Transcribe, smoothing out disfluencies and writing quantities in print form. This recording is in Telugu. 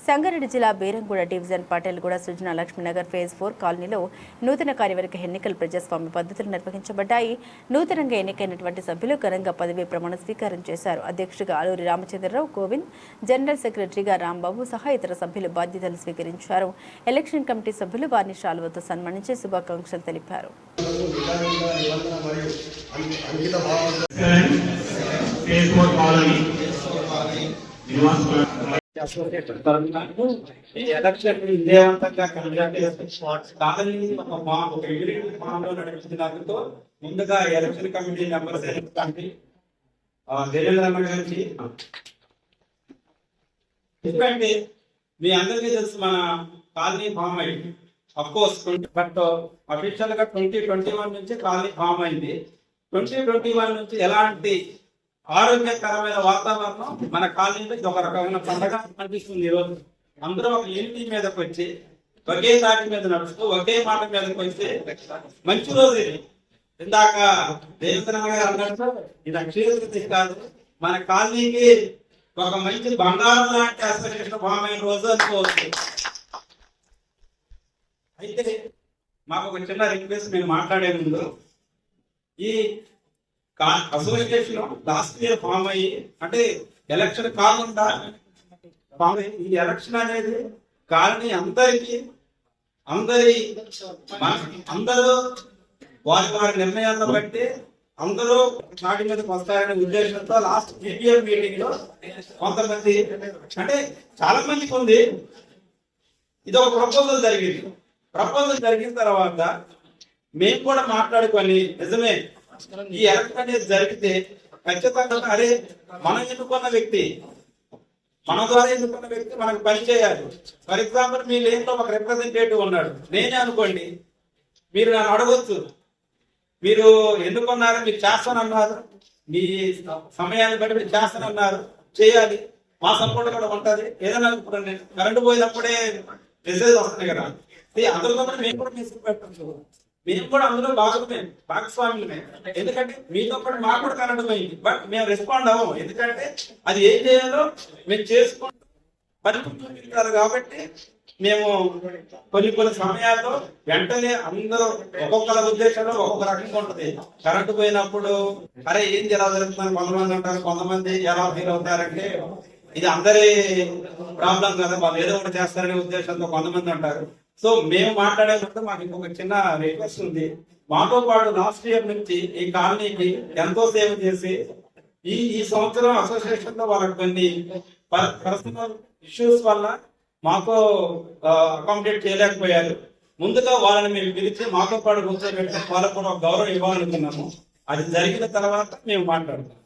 సంగారెడ్డి జిల్లా బేరంగూడ డివిజన్ పటేల్గూడ సృజన లక్ష్మీనగర్ ఫేజ్ 4 కాలనీలో నూతన కార్యవర్గ ఎన్నికల ప్రజాస్వామ్య పద్ధతులు నిర్వహించబడ్డాయి. నూతనంగా ఎన్నికైనటువంటి సభ్యులు ఘనంగా పదవీ ప్రమాణ స్వీకారం చేశారు. అధ్యక్షుడిగా అలూరి రామచంద్రరావు గోవింద్, జనరల్ సెక్రటరీగా రాంబాబు సహా ఇతర సభ్యులు బాధ్యతలు స్వీకరించారు. ఎలక్షన్ కమిటీ సభ్యులు వారిని శాలువతో సన్మానించి శుభాకాంక్షలు తెలిపారు. ఈ ఎలక్షన్ విజయవంతంగా నడిపిస్తున్నందుకు ముందుగా ఎలక్షన్ కమిటీ మెంబర్స్ గారికి, ఎందుకంటే మీ అందరికీ తెలుసు మన కాలనీ ఫామ్ అయింది. అఫ్కోర్స్ బట్ అఫీషియల్ గా 2021 నుంచి కాలనీ ఫామ్ అయింది. 2021 నుంచి ఎలాంటి ఆరోగ్యకరమైన వాతావరణం మన కాలనీలో ఇది ఒక రకమైన పండగ అనిపిస్తుంది. ఈరోజు అందరూ ఒక యూనిటీ మీదకి వచ్చి ఒకే తాటి మీద నడుస్తూ ఒకే మాట మీదకి వచ్చి మంచి రోజు ఇది. ఇందాక దేవేంద్ర గారు అన్నట్టు ఇది అక్షయకృతి కాదు, మన కాలనీకి ఒక మంచి బంగారం లాంటి అసోసియేషన్ ఫామ్ అయిన రోజు అనుకోవచ్చు. అయితే మాకు ఒక చిన్న రిక్వెస్ట్, మేము మాట్లాడే ముందు ఈ అసోసియేషన్ లాస్ట్ ఇయర్ ఫామ్ అయ్యి, అంటే ఎలక్షన్ కాకుండా ఫామ్ అయ్యి, ఈ ఎలక్షన్ అనేది కాలనీ అందరూ వారి నిర్ణయాలను బట్టి అందరూ నాటి మీదకి వస్తారనే ఉద్దేశంతో లాస్ట్ GPM మీటింగ్ లో కొంతమంది, అంటే చాలా మందికి ఉంది, ఇది ఒక ప్రపోజల్ జరిగింది. ప్రపోజల్ జరిగిన తర్వాత మేము కూడా మాట్లాడుకొని, నిజమే ఈ ఎలక్షన్ అనేది జరిగితే ఖచ్చితంగా అరే మనం ఎన్నుకున్న వ్యక్తి, మన ద్వారా ఎన్నుకున్న వ్యక్తి మనకు పని చేయాలి. ఫర్ ఎగ్జాంపుల్ మీ లేన్లో ఒక రిప్రజెంటేటివ్ ఉన్నాడు, నేనే అనుకోండి, మీరు నన్ను అడగొచ్చు, మీరు ఎన్నుకున్నారు, మీరు చేస్తానన్నారు, మీ సమయాన్ని బట్టి మీరు చేస్తానన్నారు, చేయాలి, మా సపోర్ట్ కూడా ఉంటుంది. ఏదైనా కరెంటు పోయినప్పుడే మెసేజ్ వస్తుంది కదా, అందరితో మేము కూడా మెసేజ్ పెట్టచ్చు, మేము కూడా అందులో భాగస్వాములమే. ఎందుకంటే మీతో పాటు మాకు కూడా కరెంట్ పోయింది, బట్ మేము రెస్పాండ్ అవ్వము. ఎందుకంటే అది ఏం చేయాలో మేము చేసుకుంటూ పరిస్థితులు కాబట్టి మేము కొన్ని సమయాల్లో వెంటనే అందరూ ఒక్కొక్కరి ఉద్దేశంలో ఒక్కొక్క రకంగా ఉంటుంది. కరెంటు పోయినప్పుడు అరే ఏంది ఎలా జరుగుతుందని కొంతమంది అంటారు, కొంతమంది ఎలా ఫీల్ అవుతారంటే ఇది అందరి ప్రాబ్లం కదా, వాళ్ళు ఏదో ఒకటి చేస్తారనే ఉద్దేశంతో కొంతమంది అంటారు. సో మేము మాట్లాడేటప్పుడు మాకు ఇంకొక చిన్న రిక్వెస్ట్ ఉంది. మాతో పాటు లాస్ట్ ఇయర్ నుంచి ఈ కాలనీకి ఎంతో సేవ చేసి ఈ సంవత్సరం అసోసియేషన్ లో వాళ్ళకి కొన్ని పర్సనల్ ఇష్యూస్ వల్ల మాకు అకామిడేట్ చేయలేకపోయారు. ముందుగా వాళ్ళని మేము పిలిచి మాతో పాటు కూర్చోబెట్టి వాళ్ళకు కూడా గౌరవం ఇవ్వాలనుకున్నాము. అది జరిగిన తర్వాత మేము మాట్లాడతాం.